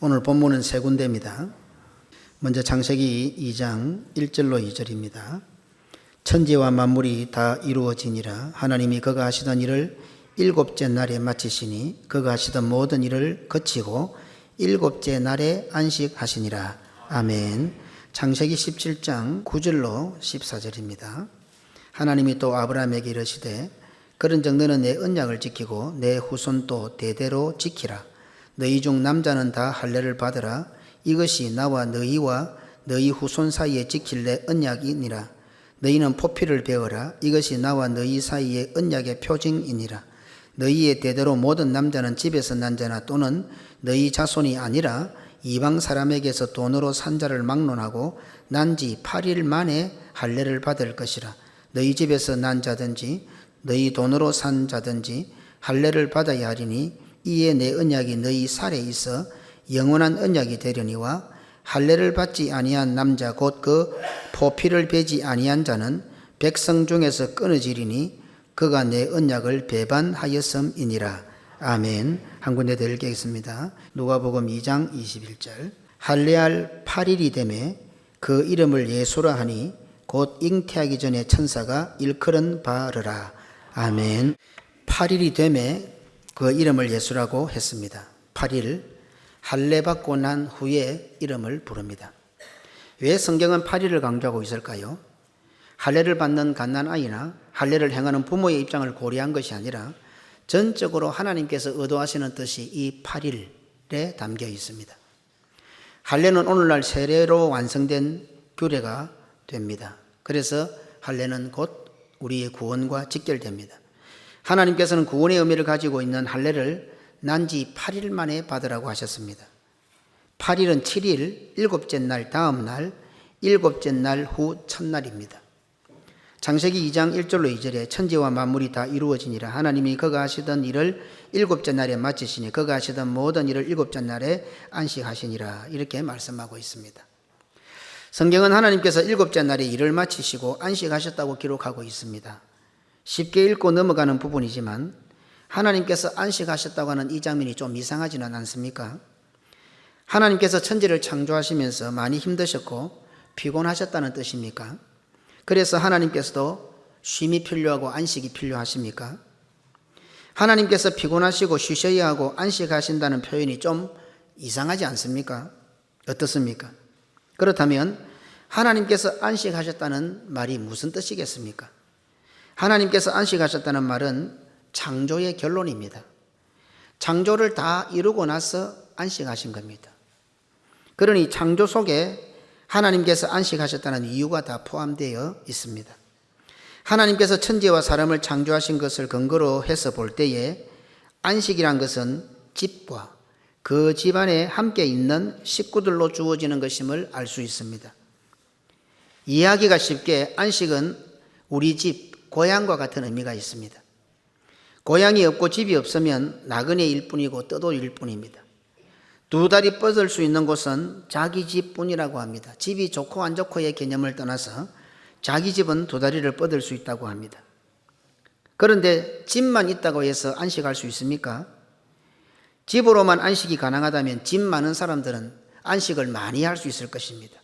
오늘 본문은 세 군데입니다. 먼저 창세기 2장 1절로 2절입니다. 천지와 만물이 다 이루어지니라. 하나님이 그가 하시던 일을 일곱째 날에 마치시니 그가 하시던 모든 일을 거치고 일곱째 날에 안식하시니라. 아멘. 창세기 17장 9절로 14절입니다. 하나님이 또 아브라함에게 이르시되 그런즉 너는 내 언약을 지키고 내 후손도 대대로 지키라. 너희 중 남자는 다 할례를 받으라. 이것이 나와 너희와 너희 후손 사이에 지킬 내 언약이니라. 너희는 포피를 베어라. 이것이 나와 너희 사이의 언약의 표징이니라. 너희의 대대로 모든 남자는 집에서 난 자나 또는 너희 자손이 아니라 이방 사람에게서 돈으로 산 자를 막론하고 난 지 8일 만에 할례를 받을 것이라. 너희 집에서 난 자든지 너희 돈으로 산 자든지 할례를 받아야 하리니 이에 내 언약이 너희 살에 있어 영원한 언약이 되려니와 할례를 받지 아니한 남자 곧 그 포피를 베지 아니한 자는 백성 중에서 끊어지리니 그가 내 언약을 배반하였음이니라. 아멘. 한 군데 더 읽겠습니다. 누가복음 2장 21절. 할례할 8일이 되매 그 이름을 예수라 하니 곧 잉태하기 전에 천사가 일컬은 바르라. 아멘. 8일이 되매 그 이름을 예수라고 했습니다. 8일 할례 받고 난 후에 이름을 부릅니다. 왜 성경은 8일을 강조하고 있을까요? 할례를 받는 갓난아이나 할례를 행하는 부모의 입장을 고려한 것이 아니라 전적으로 하나님께서 의도하시는 뜻이 이 8일에 담겨 있습니다. 할례는 오늘날 세례로 완성된 규례가 됩니다. 그래서 할례는 곧 우리의 구원과 직결됩니다. 하나님께서는 구원의 의미를 가지고 있는 할례를 난 지 8일 만에 받으라고 하셨습니다. 8일은 7일, 일곱째 날 다음 날, 일곱째 날 후 첫날입니다. 창세기 2장 1절로 2절에 천지와 만물이 다 이루어지니라. 하나님이 그가 하시던 일을 일곱째 날에 마치시니 그가 하시던 모든 일을 일곱째 날에 안식하시니라. 이렇게 말씀하고 있습니다. 성경은 하나님께서 일곱째 날에 일을 마치시고 안식하셨다고 기록하고 있습니다. 쉽게 읽고 넘어가는 부분이지만 하나님께서 안식하셨다고 하는 이 장면이 좀 이상하지는 않습니까? 하나님께서 천지를 창조하시면서 많이 힘드셨고 피곤하셨다는 뜻입니까? 그래서 하나님께서도 쉼이 필요하고 안식이 필요하십니까? 하나님께서 피곤하시고 쉬셔야 하고 안식하신다는 표현이 좀 이상하지 않습니까? 어떻습니까? 그렇다면 하나님께서 안식하셨다는 말이 무슨 뜻이겠습니까? 하나님께서 안식하셨다는 말은 창조의 결론입니다. 창조를 다 이루고 나서 안식하신 겁니다. 그러니 창조 속에 하나님께서 안식하셨다는 이유가 다 포함되어 있습니다. 하나님께서 천지와 사람을 창조하신 것을 근거로 해서 볼 때에 안식이란 것은 집과 그 집안에 함께 있는 식구들로 주어지는 것임을 알 수 있습니다. 이해하기가 쉽게 안식은 우리 집, 고향과 같은 의미가 있습니다. 고향이 없고 집이 없으면 나그네일 뿐이고 떠돌이일 뿐입니다. 두 다리 뻗을 수 있는 곳은 자기 집뿐이라고 합니다. 집이 좋고 안 좋고의 개념을 떠나서 자기 집은 두 다리를 뻗을 수 있다고 합니다. 그런데 집만 있다고 해서 안식할 수 있습니까? 집으로만 안식이 가능하다면 집 많은 사람들은 안식을 많이 할 수 있을 것입니다.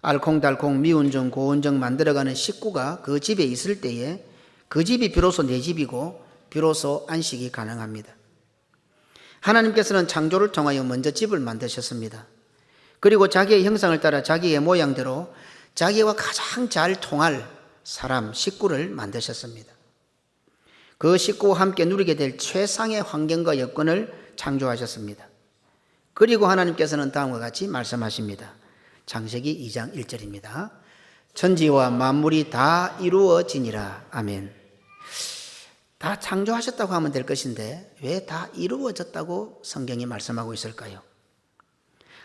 알콩달콩 미운정 고운정 만들어가는 식구가 그 집에 있을 때에 그 집이 비로소 내 집이고 비로소 안식이 가능합니다. 하나님께서는 창조를 통하여 먼저 집을 만드셨습니다. 그리고 자기의 형상을 따라 자기의 모양대로 자기와 가장 잘 통할 사람, 식구를 만드셨습니다. 그 식구와 함께 누리게 될 최상의 환경과 여건을 창조하셨습니다. 그리고 하나님께서는 다음과 같이 말씀하십니다. 창세기 2장 1절입니다. 천지와 만물이 다 이루어지니라. 아멘. 다 창조하셨다고 하면 될 것인데 왜 다 이루어졌다고 성경이 말씀하고 있을까요?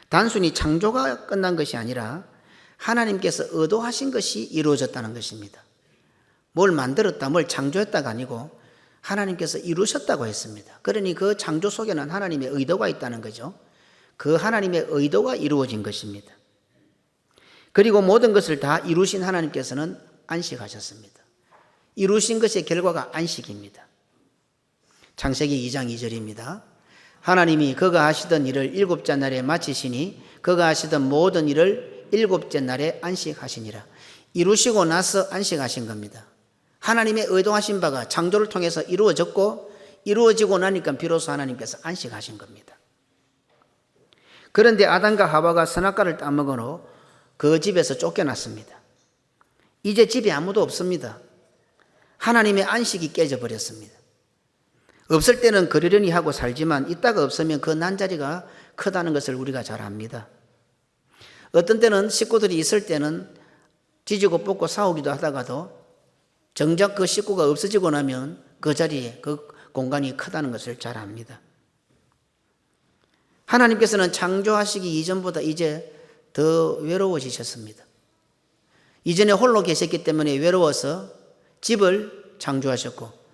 단순히 창조가 끝난 것이 아니라 하나님께서 의도하신 것이 이루어졌다는 것입니다. 뭘 만들었다, 뭘 창조했다가 아니고 하나님께서 이루셨다고 했습니다. 그러니 그 창조 속에는 하나님의 의도가 있다는 거죠. 그 하나님의 의도가 이루어진 것입니다. 그리고 모든 것을 다 이루신 하나님께서는 안식하셨습니다. 이루신 것의 결과가 안식입니다. 창세기 2장 2절입니다. 하나님이 그가 하시던 일을 일곱째 날에 마치시니 그가 하시던 모든 일을 일곱째 날에 안식하시니라. 이루시고 나서 안식하신 겁니다. 하나님의 의도하신 바가 창조를 통해서 이루어졌고 이루어지고 나니까 비로소 하나님께서 안식하신 겁니다. 그런데 아담과 하와가 선악과를 따먹으로 그 집에서 쫓겨났습니다. 이제 집에 아무도 없습니다. 하나님의 안식이 깨져버렸습니다. 없을 때는 그러려니 하고 살지만 있다가 없으면 그 난자리가 크다는 것을 우리가 잘 압니다. 어떤 때는 식구들이 있을 때는 지지고 볶고 싸우기도 하다가도 정작 그 식구가 없어지고 나면 그 자리에 그 공간이 크다는 것을 잘 압니다. 하나님께서는 창조하시기 이전보다 이제 더 외로워지셨습니다. 이전에 홀로 계셨기 때문에 외로워서 집을 창조하셨고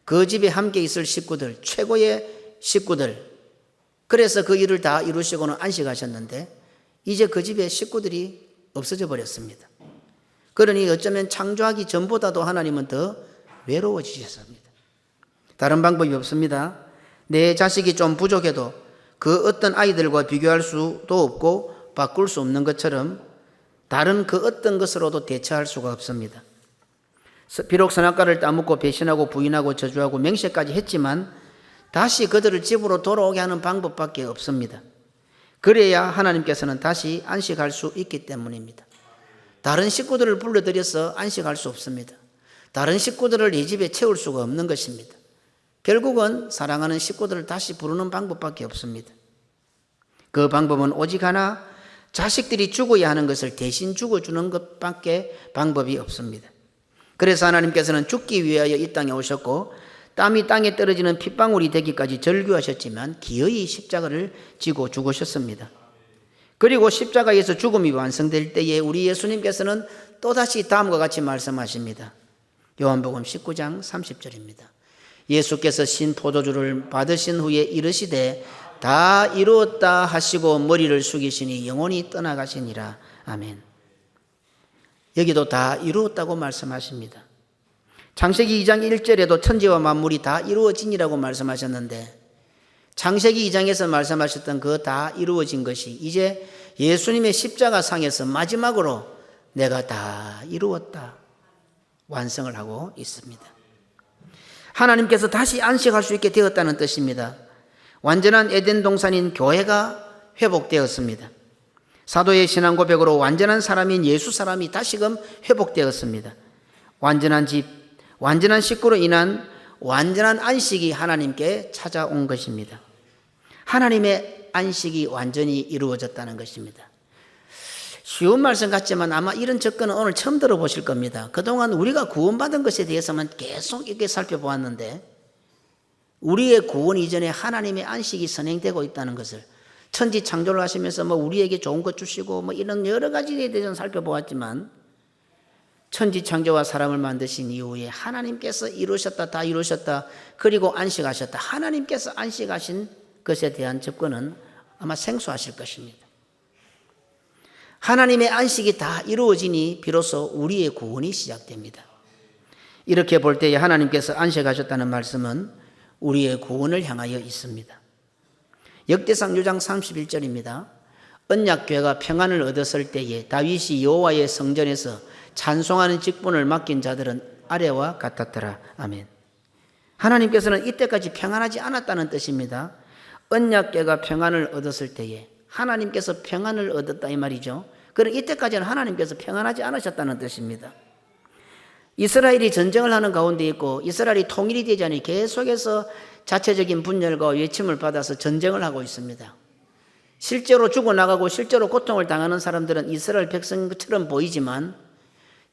그 집에 함께 있을 식구들, 최고의 식구들, 그래서 그 일을 다 이루시고는 안식하셨는데 이제 그 집에 식구들이 없어져 버렸습니다. 그러니 어쩌면 창조하기 전보다도 하나님은 더 외로워지셨습니다. 다른 방법이 없습니다. 내 자식이 좀 부족해도 그 어떤 아이들과 비교할 수도 없고 바꿀 수 없는 것처럼 다른 그 어떤 것으로도 대처할 수가 없습니다. 비록 선악과를 따먹고 배신하고 부인하고 저주하고 맹세까지 했지만 다시 그들을 집으로 돌아오게 하는 방법밖에 없습니다. 그래야 하나님께서는 다시 안식할 수 있기 때문입니다. 다른 식구들을 불러들여서 안식할 수 없습니다. 다른 식구들을 이 집에 채울 수가 없는 것입니다. 결국은 사랑하는 식구들을 다시 부르는 방법밖에 없습니다. 그 방법은 오직 하나, 자식들이 죽어야 하는 것을 대신 죽어주는 것밖에 방법이 없습니다. 그래서 하나님께서는 죽기 위하여 이 땅에 오셨고 땀이 땅에 떨어지는 핏방울이 되기까지 절규하셨지만 기어이 십자가를 지고 죽으셨습니다. 그리고 십자가에서 죽음이 완성될 때에 우리 예수님께서는 또다시 다음과 같이 말씀하십니다. 요한복음 19장 30절입니다. 예수께서 신 포도주를 받으신 후에 이르시되 다 이루었다 하시고 머리를 숙이시니 영혼이 떠나가시니라. 아멘. 여기도 다 이루었다고 말씀하십니다. 창세기 2장 1절에도 천지와 만물이 다 이루어지니라고 말씀하셨는데 창세기 2장에서 말씀하셨던 그 다 이루어진 것이 이제 예수님의 십자가 상에서 마지막으로 내가 다 이루었다 완성을 하고 있습니다. 하나님께서 다시 안식할 수 있게 되었다는 뜻입니다. 완전한 에덴 동산인 교회가 회복되었습니다. 사도의 신앙 고백으로 완전한 사람인 예수 사람이 다시금 회복되었습니다. 완전한 집, 완전한 식구로 인한 완전한 안식이 하나님께 찾아온 것입니다. 하나님의 안식이 완전히 이루어졌다는 것입니다. 쉬운 말씀 같지만 아마 이런 접근은 오늘 처음 들어보실 겁니다. 그동안 우리가 구원받은 것에 대해서만 계속 이렇게 살펴보았는데 우리의 구원 이전에 하나님의 안식이 선행되고 있다는 것을 천지 창조를 하시면서 우리에게 좋은 것 주시고 이런 여러 가지에 대해서 살펴보았지만 천지 창조와 사람을 만드신 이후에 하나님께서 이루셨다, 다 이루셨다, 그리고 안식하셨다. 하나님께서 안식하신 것에 대한 접근은 아마 생소하실 것입니다. 하나님의 안식이 다 이루어지니 비로소 우리의 구원이 시작됩니다. 이렇게 볼 때에 하나님께서 안식하셨다는 말씀은 우리의 구원을 향하여 있습니다. 역대상 6장 31절입니다. 언약궤가 평안을 얻었을 때에 다윗이 여호와의 성전에서 찬송하는 직분을 맡긴 자들은 아래와 같았더라. 아멘. 하나님께서는 이때까지 평안하지 않았다는 뜻입니다. 언약궤가 평안을 얻었을 때에 하나님께서 평안을 얻었다 이 말이죠. 그럼 이때까지는 하나님께서 평안하지 않으셨다는 뜻입니다. 이스라엘이 전쟁을 하는 가운데 있고 이스라엘이 통일이 되지 않으니 계속해서 자체적인 분열과 외침을 받아서 전쟁을 하고 있습니다. 실제로 죽어나가고 실제로 고통을 당하는 사람들은 이스라엘 백성처럼 보이지만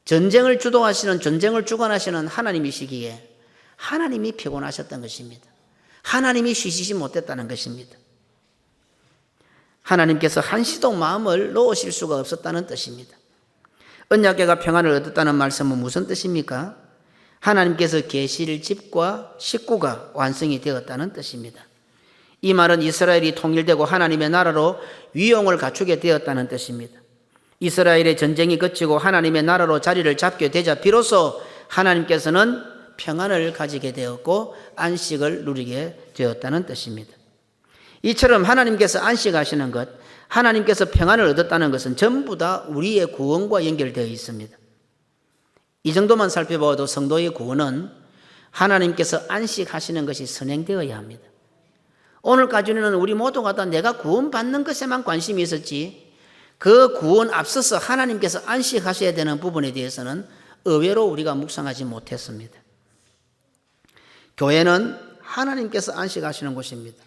전쟁을 주도하시는, 전쟁을 주관하시는 하나님이시기에 하나님이 피곤하셨던 것입니다. 하나님이 쉬시지 못했다는 것입니다. 하나님께서 한시도 마음을 놓으실 수가 없었다는 뜻입니다. 언약궤가 평안을 얻었다는 말씀은 무슨 뜻입니까? 하나님께서 계실 집과 식구가 완성이 되었다는 뜻입니다. 이 말은 이스라엘이 통일되고 하나님의 나라로 위용을 갖추게 되었다는 뜻입니다. 이스라엘의 전쟁이 그치고 하나님의 나라로 자리를 잡게 되자 비로소 하나님께서는 평안을 가지게 되었고 안식을 누리게 되었다는 뜻입니다. 이처럼 하나님께서 안식하시는 것, 하나님께서 평안을 얻었다는 것은 전부 다 우리의 구원과 연결되어 있습니다. 이 정도만 살펴봐도 성도의 구원은 하나님께서 안식하시는 것이 선행되어야 합니다. 오늘까지는 우리 모두가 다 내가 구원받는 것에만 관심이 있었지, 그 구원 앞서서 하나님께서 안식하셔야 되는 부분에 대해서는 의외로 우리가 묵상하지 못했습니다. 교회는 하나님께서 안식하시는 곳입니다.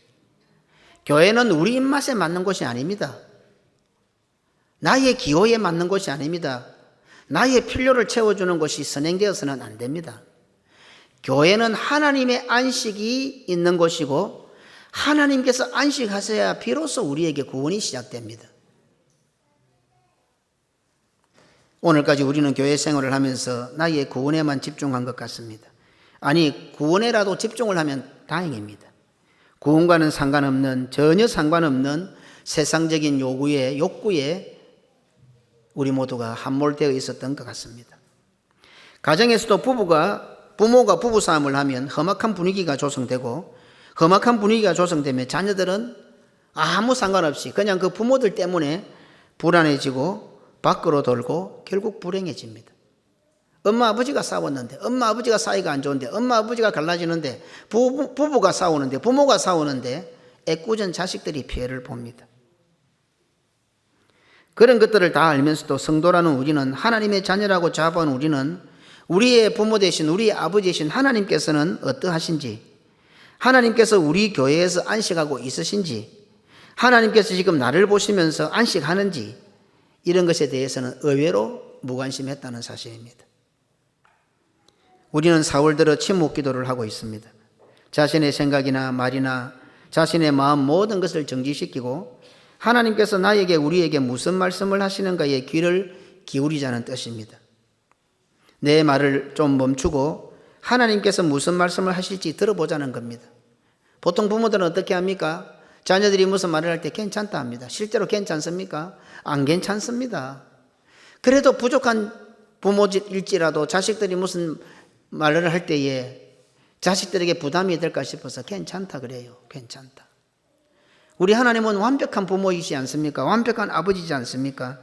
교회는 우리 입맛에 맞는 곳이 아닙니다. 나의 기호에 맞는 곳이 아닙니다. 나의 필요를 채워주는 것이 선행되어서는 안 됩니다. 교회는 하나님의 안식이 있는 곳이고 하나님께서 안식하셔야 비로소 우리에게 구원이 시작됩니다. 오늘까지 우리는 교회 생활을 하면서 나의 구원에만 집중한 것 같습니다. 아니, 구원에라도 집중을 하면 다행입니다. 구원과는 상관없는, 전혀 상관없는 세상적인 욕구에 우리 모두가 함몰되어 있었던 것 같습니다. 가정에서도 부모가 부부싸움을 하면 험악한 분위기가 조성되고, 험악한 분위기가 조성되면 자녀들은 아무 상관없이 그냥 그 부모들 때문에 불안해지고 밖으로 돌고 결국 불행해집니다. 엄마 아버지가 싸웠는데, 엄마 아버지가 사이가 안 좋은데, 엄마 아버지가 갈라지는데, 부부가 싸우는데, 부모가 싸우는데 애꿎은 자식들이 피해를 봅니다. 그런 것들을 다 알면서도 성도라는 우리는, 하나님의 자녀라고 자부한 우리는 우리의 부모 되신, 우리의 아버지 되신 하나님께서는 어떠하신지, 하나님께서 우리 교회에서 안식하고 있으신지, 하나님께서 지금 나를 보시면서 안식하는지, 이런 것에 대해서는 의외로 무관심했다는 사실입니다. 우리는 사월 들어 침묵 기도를 하고 있습니다. 자신의 생각이나 말이나 자신의 마음 모든 것을 정지시키고 하나님께서 나에게, 우리에게 무슨 말씀을 하시는가에 귀를 기울이자는 뜻입니다. 내 말을 좀 멈추고 하나님께서 무슨 말씀을 하실지 들어보자는 겁니다. 보통 부모들은 어떻게 합니까? 자녀들이 무슨 말을 할 때 괜찮다 합니다. 실제로 괜찮습니까? 안 괜찮습니다. 그래도 부족한 부모일지라도 자식들이 무슨 말을 할 때에 자식들에게 부담이 될까 싶어서 괜찮다 그래요. 괜찮다. 우리 하나님은 완벽한 부모이지 않습니까? 완벽한 아버지지 않습니까?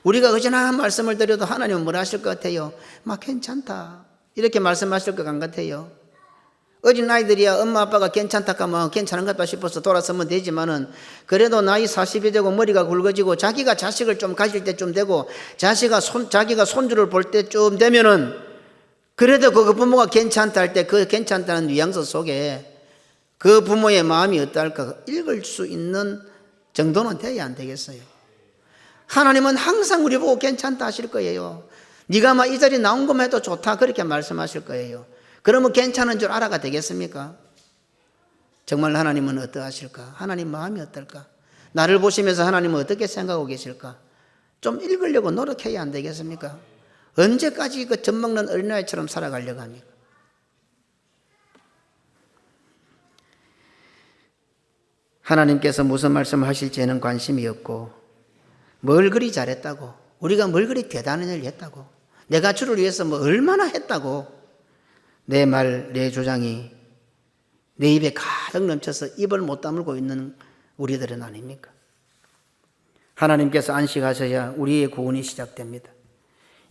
우리가 어지간한 말씀을 드려도 하나님은 뭐라 하실 것 같아요? 막 괜찮다 이렇게 말씀하실 것 같아요. 어린 아이들이야 엄마 아빠가 괜찮다 하면 괜찮은 것 같다 싶어서 돌아서면 되지만은, 그래도 나이 40이 되고 머리가 굵어지고 자기가 자식을 좀 가질 때쯤 되고 자기가 손주를 볼 때쯤 되면은, 그래도 그 부모가 괜찮다 할 때 그 괜찮다는 뉘앙스 속에 그 부모의 마음이 어떨까 읽을 수 있는 정도는 돼야 안 되겠어요? 하나님은 항상 우리 보고 괜찮다 하실 거예요. 네가 막 이 자리 나온 것만 해도 좋다 그렇게 말씀하실 거예요. 그러면 괜찮은 줄 알아가 되겠습니까? 정말 하나님은 어떠하실까? 하나님 마음이 어떨까? 나를 보시면서 하나님은 어떻게 생각하고 계실까? 좀 읽으려고 노력해야 안 되겠습니까? 언제까지 그 젖먹는 어린아이처럼 살아가려고 합니까? 하나님께서 무슨 말씀을 하실지에는 관심이 없고, 뭘 그리 잘했다고, 우리가 뭘 그리 대단한 일을 했다고, 내가 주를 위해서 뭐 얼마나 했다고, 내 말, 내 주장이 내 입에 가득 넘쳐서 입을 못 다물고 있는 우리들은 아닙니까? 하나님께서 안식하셔야 우리의 구원이 시작됩니다.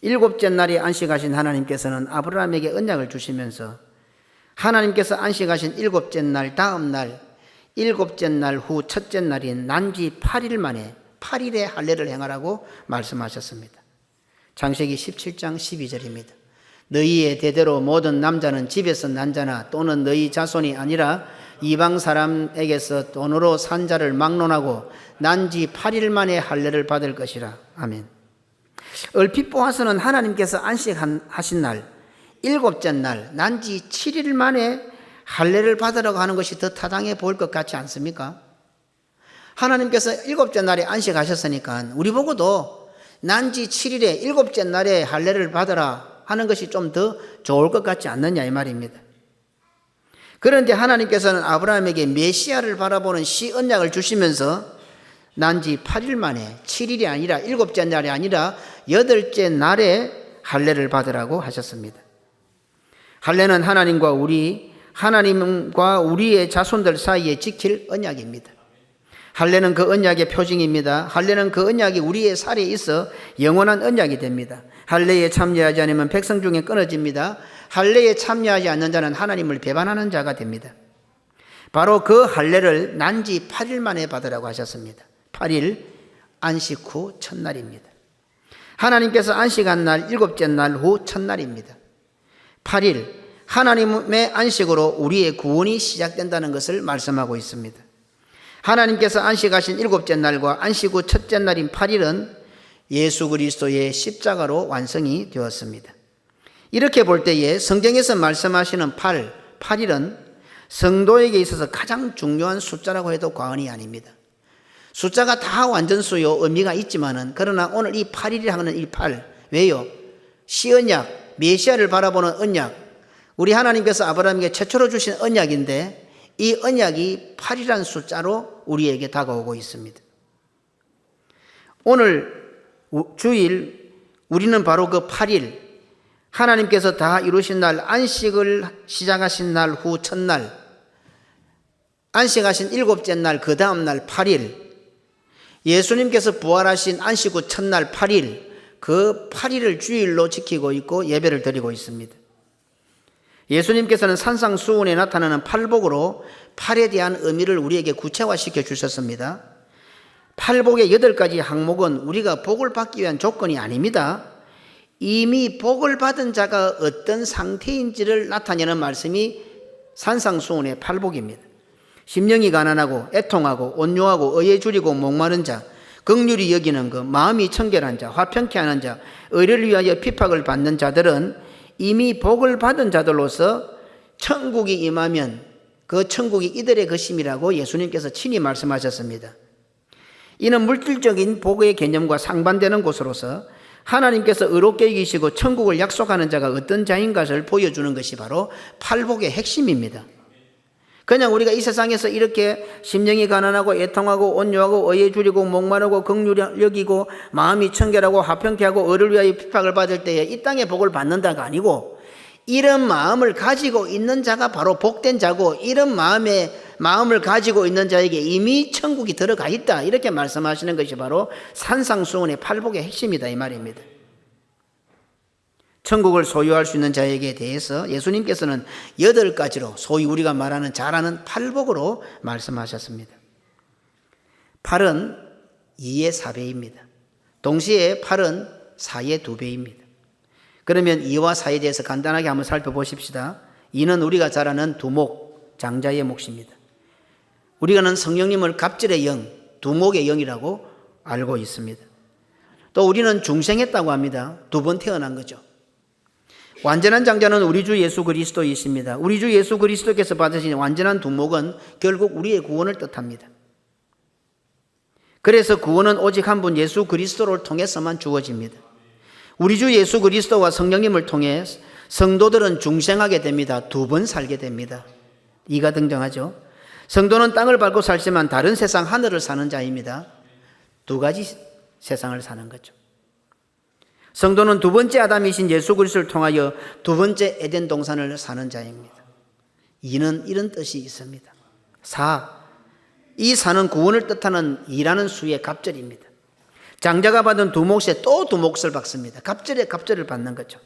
일곱째 날이 안식하신 하나님께서는 아브라함에게 언약을 주시면서 하나님께서 안식하신 일곱째 날 다음 날, 일곱째 날 후 첫째 날인 난지 8일 만에 8일의 할례를 행하라고 말씀하셨습니다. 창세기 17장 12절입니다. 너희의 대대로 모든 남자는 집에서 난 자나 또는 너희 자손이 아니라 이방 사람에게서 돈으로 산 자를 막론하고 난지 8일 만에 할례를 받을 것이라. 아멘. 얼핏 보아서는 하나님께서 안식하신 날, 일곱째 날, 난지 7일 만에 할례를 받으라고 하는 것이 더 타당해 보일 것 같지 않습니까? 하나님께서 일곱째 날에 안식하셨으니까 우리 보고도 난지 7일에 일곱째 날에 할례를 받으라 하는 것이 좀 더 좋을 것 같지 않느냐 이 말입니다. 그런데 하나님께서는 아브라함에게 메시아를 바라보는 언약을 주시면서 난지 8일 만에 7일이 아니라 일곱째 날이 아니라 여덟째 날에 할례를 받으라고 하셨습니다. 할례는 하나님과 우리의 자손들 사이에 지킬 언약입니다. 할례는 그 언약의 표징입니다. 할례는 그 언약이 우리의 살에 있어 영원한 언약이 됩니다. 할례에 참여하지 않으면 백성 중에 끊어집니다. 할례에 참여하지 않는 자는 하나님을 배반하는 자가 됩니다. 바로 그 할례를 난지 8일 만에 받으라고 하셨습니다. 8일, 안식 후 첫날입니다. 하나님께서 안식한 날, 일곱째 날 후 첫날입니다. 8일, 하나님의 안식으로 우리의 구원이 시작된다는 것을 말씀하고 있습니다. 하나님께서 안식하신 일곱째 날과 안식 후 첫째 날인 8일은 예수 그리스도의 십자가로 완성이 되었습니다. 이렇게 볼 때에 성경에서 말씀하시는 8일은 성도에게 있어서 가장 중요한 숫자라고 해도 과언이 아닙니다. 숫자가 다 완전수요 의미가 있지만은 그러나 오늘 이 8일이라는 이 8, 왜요? 시언약, 메시아를 바라보는 언약, 우리 하나님께서 아브라함에게 최초로 주신 언약인데 이 언약이 8이라는 숫자로 우리에게 다가오고 있습니다. 오늘 주일 우리는 바로 그 8일, 하나님께서 다 이루신 날, 안식을 시작하신 날 후 첫날, 안식하신 일곱째 날, 그 다음 날 8일, 예수님께서 부활하신 안식 후 첫날 8일, 그 8일을 주일로 지키고 있고 예배를 드리고 있습니다. 예수님께서는 산상수훈에 나타나는 팔복으로 팔에 대한 의미를 우리에게 구체화시켜 주셨습니다. 팔복의 8가지 항목은 우리가 복을 받기 위한 조건이 아닙니다. 이미 복을 받은 자가 어떤 상태인지를 나타내는 말씀이 산상수훈의 팔복입니다. 심령이 가난하고 애통하고 온유하고 의에 줄이고 목마른 자, 긍휼히 여기는 것, 마음이 청결한 자, 화평케 하는 자, 의를 위하여 핍박을 받는 자들은 이미 복을 받은 자들로서 천국이 임하면 그 천국이 이들의 것임이라고 예수님께서 친히 말씀하셨습니다. 이는 물질적인 복의 개념과 상반되는 곳으로서 하나님께서 의롭게 이기시고 천국을 약속하는 자가 어떤 자인 것을 보여주는 것이 바로 팔복의 핵심입니다. 그냥 우리가 이 세상에서 이렇게 심령이 가난하고 애통하고 온유하고 의에 줄이고 목마르고 긍휼히 여기고 마음이 청결하고 화평케 하고 의를 위하여 핍박을 받을 때에 이 땅의 복을 받는다가 아니고, 이런 마음을 가지고 있는 자가 바로 복된 자고, 이런 마음을 가지고 있는 자에게 이미 천국이 들어가 있다, 이렇게 말씀하시는 것이 바로 산상수훈의 팔복의 핵심이다 이 말입니다. 천국을 소유할 수 있는 자에게 대해서 예수님께서는 8가지로 소위 우리가 말하는 잘 아는 팔복으로 말씀하셨습니다. 8은 2의 4배입니다. 동시에 8은 4의 2배입니다. 그러면 2와 4에 대해서 간단하게 한번 살펴보십시다. 2는 우리가 잘 아는 두목, 장자의 몫입니다. 우리가는 성령님을 갑절의 영, 두목의 영이라고 알고 있습니다. 또 우리는 중생했다고 합니다. 2번 태어난 거죠. 완전한 장자는 우리 주 예수 그리스도이십니다. 우리 주 예수 그리스도께서 받으신 완전한 두목은 결국 우리의 구원을 뜻합니다. 그래서 구원은 오직 한 분 예수 그리스도를 통해서만 주어집니다. 우리 주 예수 그리스도와 성령님을 통해 성도들은 중생하게 됩니다. 2번 살게 됩니다. 2가 등장하죠. 성도는 땅을 밟고 살지만 다른 세상 하늘을 사는 자입니다. 2가지 세상을 사는 거죠. 성도는 2번째 아담이신 예수 그리스도를 통하여 2번째 에덴 동산을 사는 자입니다. 2는 이런 뜻이 있습니다. 4, 이 4는 구원을 뜻하는 2라는 수의 갑절입니다. 장자가 받은 두목에 또 두목을 받습니다. 갑절에 갑절을 받는 거죠.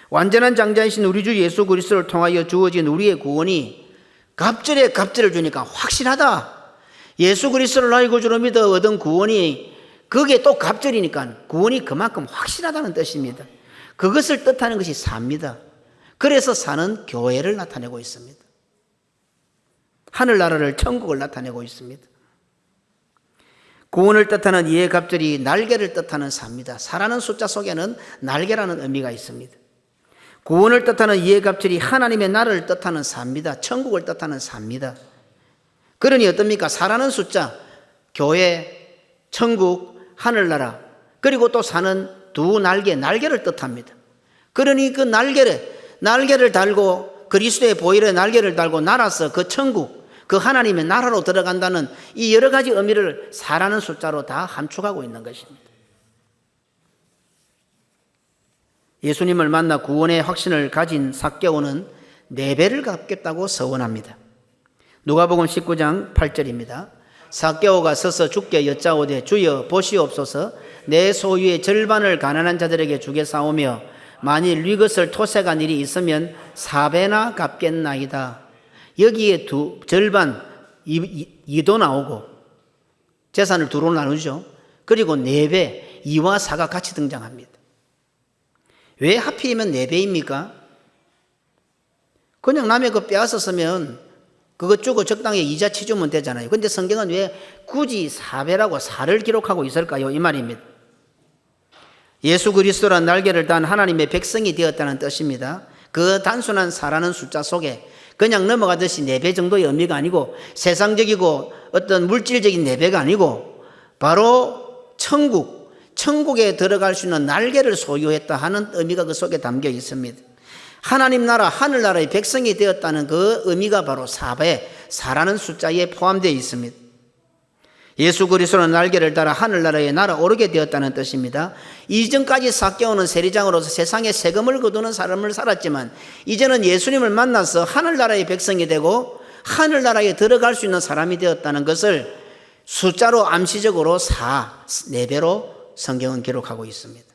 완전한 장자이신 우리 주 예수 그리스도를 통하여 주어진 우리의 구원이 갑절에 갑절을 주니까 확실하다. 예수 그리스도를 나의 구주로 믿어 얻은 구원이 그게 또 갑절이니까 구원이 그만큼 확실하다는 뜻입니다. 그것을 뜻하는 것이 4입니다. 그래서 4는 교회를 나타내고 있습니다. 하늘나라를, 천국을 나타내고 있습니다. 구원을 뜻하는 2의 갑절이 날개를 뜻하는 4입니다. 4라는 숫자 속에는 날개라는 의미가 있습니다. 구원을 뜻하는 2의 갑절이 하나님의 나라를 뜻하는 4입니다. 천국을 뜻하는 4입니다. 그러니 어떻습니까? 4라는 숫자, 교회, 천국, 하늘나라, 그리고 또 4는 2 날개를 뜻합니다. 그러니 그 날개를 달고 그리스도의 보혈의 날개를 달고 날아서 그 천국, 그 하나님의 나라로 들어간다는 이 여러 가지 의미를 4라는 숫자로 다 함축하고 있는 것입니다. 예수님을 만나 구원의 확신을 가진 삭개오는 4배를 갚겠다고 서원합니다. 누가복음 19장 8절입니다. 삭개오가 서서 주께 여짜오되 주여 보시옵소서 내 소유의 절반을 가난한 자들에게 주겠사오며 만일 네 것을 토색한 일이 있으면 4배나 갚겠나이다. 여기에 절반 2도 나오고 재산을 2로 나누죠. 그리고 4배 2와 4가 같이 등장합니다. 왜 하필이면 4배입니까? 그냥 남의 거 빼앗았으면 그거 주고 적당히 이자 치주면 되잖아요. 근데 성경은 왜 굳이 4배라고 4를 기록하고 있을까요? 이 말입니다. 예수 그리스도란 날개를 단 하나님의 백성이 되었다는 뜻입니다. 그 단순한 4라는 숫자 속에 그냥 넘어가듯이 4배 정도의 의미가 아니고 세상적이고 어떤 물질적인 4배가 아니고 바로 천국에 들어갈 수 있는 날개를 소유했다 하는 의미가 그 속에 담겨 있습니다. 하나님 나라 하늘나라의 백성이 되었다는 그 의미가 바로 4라는 숫자에 포함되어 있습니다. 예수 그리스도는 날개를 달아 하늘나라에 날아오르게 되었다는 뜻입니다. 이전까지 삭개오는 세리장으로서 세상에 세금을 거두는 삶을 살았지만 이제는 예수님을 만나서 하늘나라의 백성이 되고 하늘나라에 들어갈 수 있는 사람이 되었다는 것을 숫자로 암시적으로 4배로 성경은 기록하고 있습니다.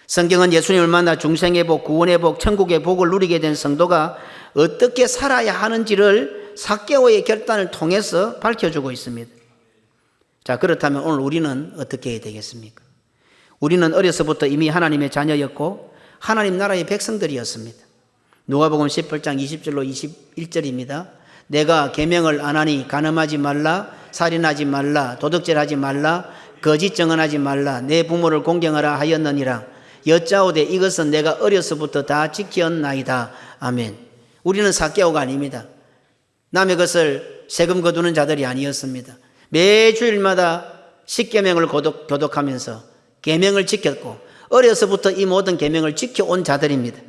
성경은 예수님을 만나 중생의 복, 구원의 복, 천국의 복을 누리게 된 성도가 어떻게 살아야 하는지를 삭개오의 결단을 통해서 밝혀주고 있습니다. 자, 그렇다면 오늘 우리는 어떻게 해야 되겠습니까? 우리는 어려서부터 이미 하나님의 자녀였고 하나님 나라의 백성들이었습니다. 누가복음 18장 20절로 21절입니다. 내가 계명을 안 하니 간음하지 말라, 살인하지 말라, 도둑질하지 말라, 거짓 증언하지 말라, 내 부모를 공경하라 하였느니라. 여짜오되 이것은 내가 어려서부터 다 지켰나이다. 아멘. 우리는 삭개오가 아닙니다. 남의 것을 세금 거두는 자들이 아니었습니다. 매 주일마다 십계명을 교독하면서 계명을 지켰고 어려서부터 이 모든 계명을 지켜온 자들입니다.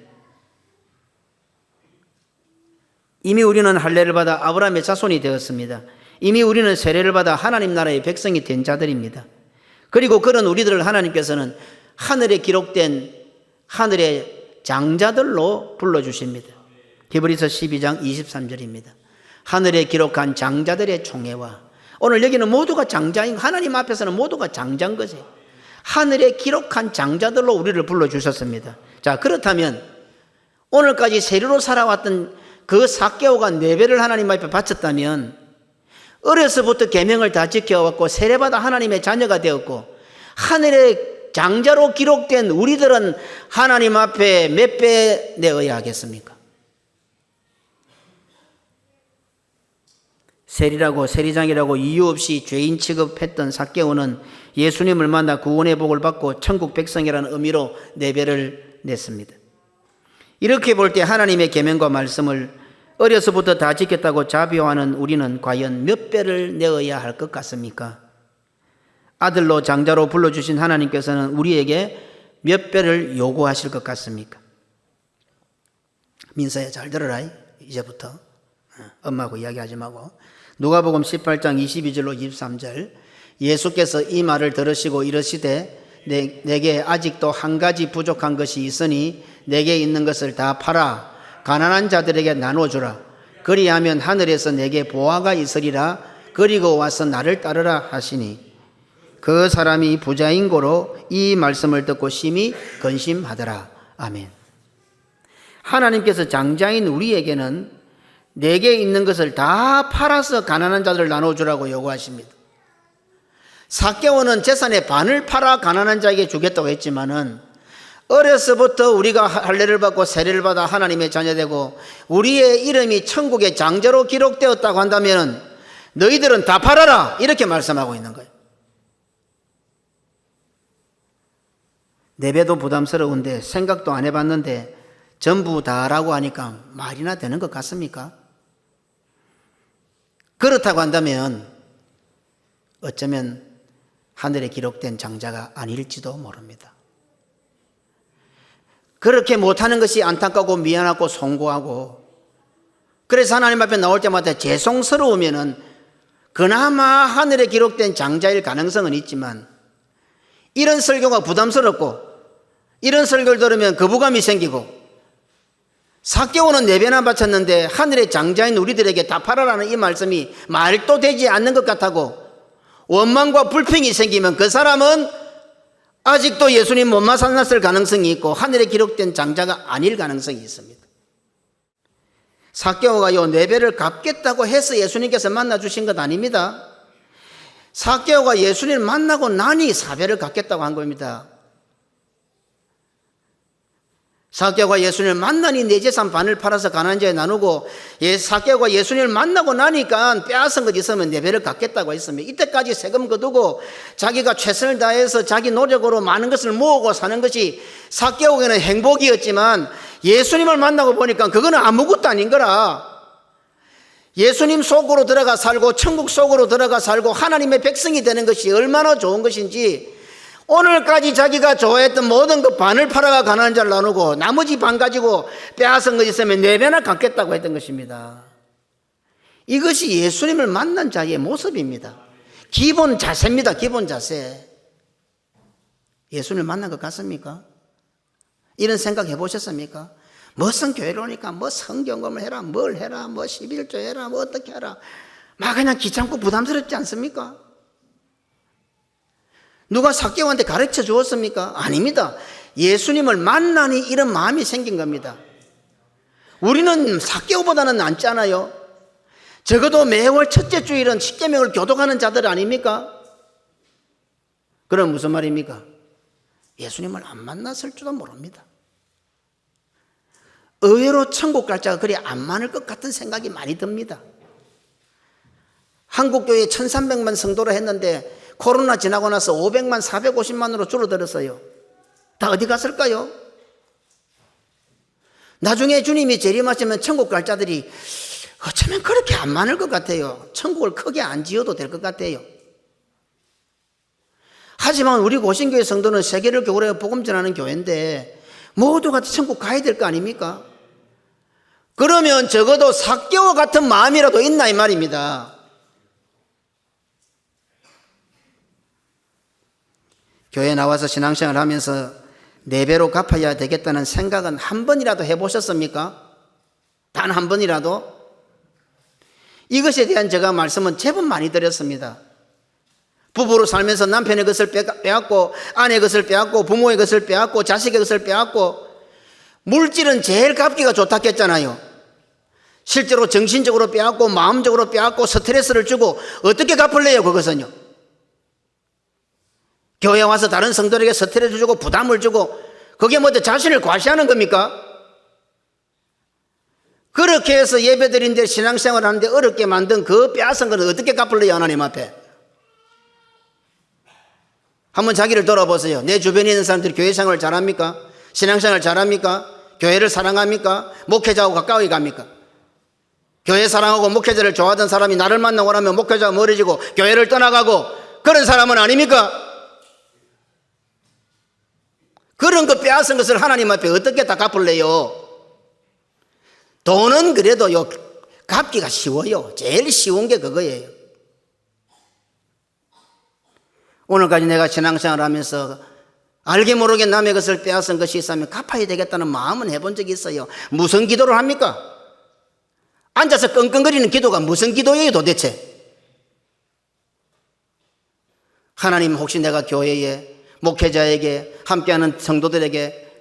이미 우리는 할례를 받아 아브라함의 자손이 되었습니다. 이미 우리는 세례를 받아 하나님 나라의 백성이 된 자들입니다. 그리고 그런 우리들을 하나님께서는 하늘에 기록된 하늘의 장자들로 불러주십니다. 히브리서 12장 23절입니다. 하늘에 기록한 장자들의 총회와 오늘 여기는 모두가 장자인 하나님 앞에서는 모두가 장자인 거지. 하늘에 기록한 장자들로 우리를 불러주셨습니다. 자, 그렇다면 오늘까지 세리로 살아왔던 그 삭개오가 4배를 하나님 앞에 바쳤다면 어려서부터 계명을 다 지켜왔고 세례받아 하나님의 자녀가 되었고 하늘에 장자로 기록된 우리들은 하나님 앞에 몇 배 내어야 하겠습니까? 세리라고 세리장이라고 이유 없이 죄인 취급했던 삭개오는 예수님을 만나 구원의 복을 받고 천국 백성이라는 의미로 4배를 냈습니다. 이렇게 볼 때 하나님의 계명과 말씀을 어려서부터 다 지켰다고 자비화하는 우리는 과연 몇 배를 내어야 할 것 같습니까? 아들로 장자로 불러주신 하나님께서는 우리에게 몇 배를 요구하실 것 같습니까? 민서야, 잘 들어라. 이제부터 엄마하고 이야기하지 말고. 누가복음 18장 22절로 23절 예수께서 이 말을 들으시고 이르시되 내게 아직도 한 가지 부족한 것이 있으니 내게 있는 것을 다 팔아 가난한 자들에게 나눠주라. 그리하면 하늘에서 내게 보화가 있으리라. 그리고 와서 나를 따르라 하시니 그 사람이 부자인 고로 이 말씀을 듣고 심히 근심하더라. 아멘. 하나님께서 장자인 우리에게는 내게 있는 것을 다 팔아서 가난한 자들을 나눠주라고 요구하십니다. 삭개오는 재산의 반을 팔아 가난한 자에게 주겠다고 했지만은 어려서부터 우리가 할례를 받고 세례를 받아 하나님의 자녀되고 우리의 이름이 천국의 장자로 기록되었다고 한다면 너희들은 다 팔아라 이렇게 말씀하고 있는 거예요. 4배도 부담스러운데 생각도 안 해봤는데 전부 다라고 하니까 말이나 되는 것 같습니까? 그렇다고 한다면 어쩌면 하늘에 기록된 장자가 아닐지도 모릅니다. 그렇게 못하는 것이 안타깝고 미안하고 송구하고 그래서 하나님 앞에 나올 때마다 죄송스러우면은 그나마 하늘에 기록된 장자일 가능성은 있지만 이런 설교가 부담스럽고 이런 설교를 들으면 거부감이 생기고 삭개오는 4배나 바쳤는데 하늘의 장자인 우리들에게 다 팔아라는 이 말씀이 말도 되지 않는 것 같다고 원망과 불평이 생기면 그 사람은 아직도 예수님 못 만났을 가능성이 있고 하늘에 기록된 장자가 아닐 가능성이 있습니다. 삭개오가 요 4배를 갚겠다고 해서 예수님께서 만나주신 것 아닙니다. 삭개오가 예수님을 만나고 나니 4배를 갚겠다고 한 겁니다. 삭개오가 예수님을 만나니 내 재산 반을 팔아서 가난한 자에 나누고, 삭개오가 예수님을 만나고 나니까 빼앗은 것 있으면 4배를 갚겠다고 했습니다. 이때까지 세금 거두고 자기가 최선을 다해서 자기 노력으로 많은 것을 모으고 사는 것이 삭개오에게는 행복이었지만 예수님을 만나고 보니까 그거는 아무것도 아닌 거라. 예수님 속으로 들어가 살고 천국 속으로 들어가 살고 하나님의 백성이 되는 것이 얼마나 좋은 것인지, 오늘까지 자기가 좋아했던 모든 그 반을 팔아가 가난한 자를 나누고 나머지 반 가지고 빼앗은 것 있으면 4배나 갚겠다고 했던 것입니다. 이것이 예수님을 만난 자의 모습입니다. 기본 자세입니다. 기본 자세. 예수님을 만난 것 같습니까? 이런 생각 해보셨습니까? 무슨 교회로 오니까 뭐 성경검을 해라, 뭘 해라, 뭐 11조 해라, 뭐 어떻게 해라, 막 그냥 귀찮고 부담스럽지 않습니까? 누가 삭개오한테 가르쳐 주었습니까? 아닙니다. 예수님을 만나니 이런 마음이 생긴 겁니다. 우리는 삭개오보다는 낫잖아요. 적어도 매월 첫째 주일은 십계명을 교독하는 자들 아닙니까? 그럼 무슨 말입니까? 예수님을 안 만났을 줄도 모릅니다. 의외로 천국 갈 자가 그리 안 많을 것 같은 생각이 많이 듭니다. 한국교회 1300만 성도로 했는데 코로나 지나고 나서 500만, 450만으로 줄어들었어요. 다 어디 갔을까요? 나중에 주님이 재림하시면 천국 갈 자들이 어쩌면 그렇게 안 많을 것 같아요. 천국을 크게 안 지어도 될 것 같아요. 하지만 우리 고신교회 성도는 세계를 교회로 복음 전하는 교회인데 모두가 천국 가야 될 거 아닙니까? 그러면 적어도 삭개오 같은 마음이라도 있나 이 말입니다. 교회 나와서 신앙생활 하면서 4배로 갚아야 되겠다는 생각은 한 번이라도 해보셨습니까? 단 한 번이라도? 이것에 대한 제가 말씀은 제법 많이 드렸습니다. 부부로 살면서 남편의 것을 빼앗고, 아내의 것을 빼앗고, 부모의 것을 빼앗고, 자식의 것을 빼앗고, 물질은 제일 갚기가 좋다 했잖아요. 실제로 정신적으로 빼앗고 마음적으로 빼앗고 스트레스를 주고 어떻게 갚을래요? 그것은요. 교회 와서 다른 성도에게 스트레스 주고 부담을 주고 그게 뭐 자신을 과시하는 겁니까? 그렇게 해서 예배드린데 신앙생활 하는데 어렵게 만든 그 빼앗은 건 어떻게 갚을래요? 하나님 앞에. 한번 자기를 돌아보세요. 내 주변에 있는 사람들이 교회 생활을 잘합니까? 신앙생활 잘합니까? 교회를 사랑합니까? 목회자하고 가까이 갑니까? 교회 사랑하고 목회자를 좋아하던 사람이 나를 만나고 나면 목회자가 멀어지고 교회를 떠나가고 그런 사람은 아닙니까? 그런 거 빼앗은 것을 하나님 앞에 어떻게 다 갚을래요? 돈은 그래도 갚기가 쉬워요. 제일 쉬운 게 그거예요. 오늘까지 내가 신앙생활 하면서 알게 모르게 남의 것을 빼앗은 것이 있으면 갚아야 되겠다는 마음은 해본 적이 있어요. 무슨 기도를 합니까? 앉아서 끙끙거리는 기도가 무슨 기도예요 도대체? 하나님, 혹시 내가 교회에 목회자에게 함께하는 성도들에게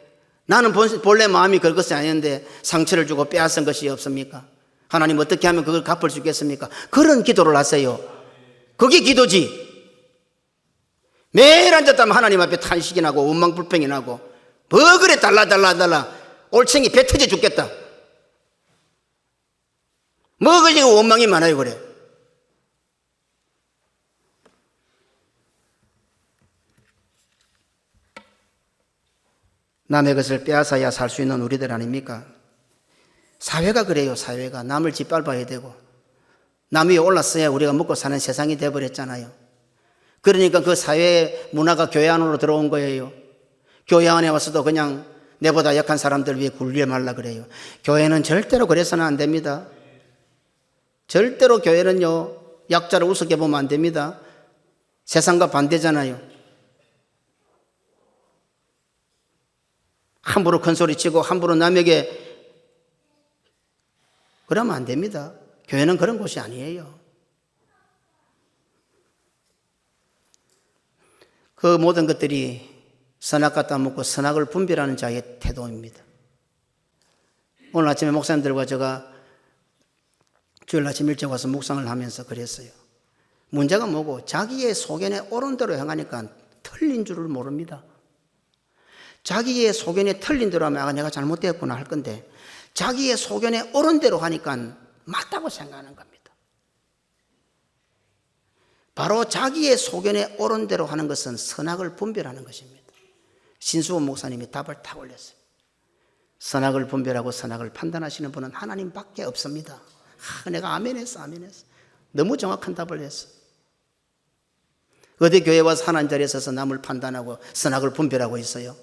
나는 본래 마음이 그럴 것이 아닌데 상처를 주고 빼앗은 것이 없습니까? 하나님, 어떻게 하면 그걸 갚을 수 있겠습니까? 그런 기도를 하세요. 그게 기도지. 매일 앉았다면 하나님 앞에 탄식이 나고 원망 불평이 나고 뭐 그래 달라 올챙이 배 터져 죽겠다. 뭐 그지 원망이 많아요 그래. 남의 것을 빼앗아야 살 수 있는 우리들 아닙니까? 사회가 그래요. 사회가 남을 짓밟아야 되고 남 위에 올랐어야 우리가 먹고 사는 세상이 돼버렸잖아요. 그러니까 그 사회 문화가 교회 안으로 들어온 거예요. 교회 안에 와서도 그냥 내보다 약한 사람들 위해 굴려 말라 그래요. 교회는 절대로 그래서는 안 됩니다. 절대로 교회는요 약자를 우습게 보면 안 됩니다. 세상과 반대잖아요. 함부로 큰 소리 치고 함부로 남에게 그러면 안 됩니다. 교회는 그런 곳이 아니에요. 그 모든 것들이 선악 갖다 묻고 선악을 분별하는 자의 태도입니다. 오늘 아침에 목사님들과 제가 주일 아침 일찍 와서 묵상을 하면서 그랬어요. 문제가 뭐고 자기의 소견에 옳은 대로 행하니까 틀린 줄을 모릅니다. 자기의 소견에 틀린 대로 하면 내가 잘못되었구나 할 건데 자기의 소견에 옳은 대로 하니까 맞다고 생각하는 겁니다. 바로 자기의 소견에 옳은 대로 하는 것은 선악을 분별하는 것입니다. 신수원 목사님이 답을 탁 올렸어요. 선악을 분별하고 선악을 판단하시는 분은 하나님밖에 없습니다. 내가 아멘했어. 너무 정확한 답을 했어. 어디 교회 와서 하나님 자리에 서서 남을 판단하고 선악을 분별하고 있어요.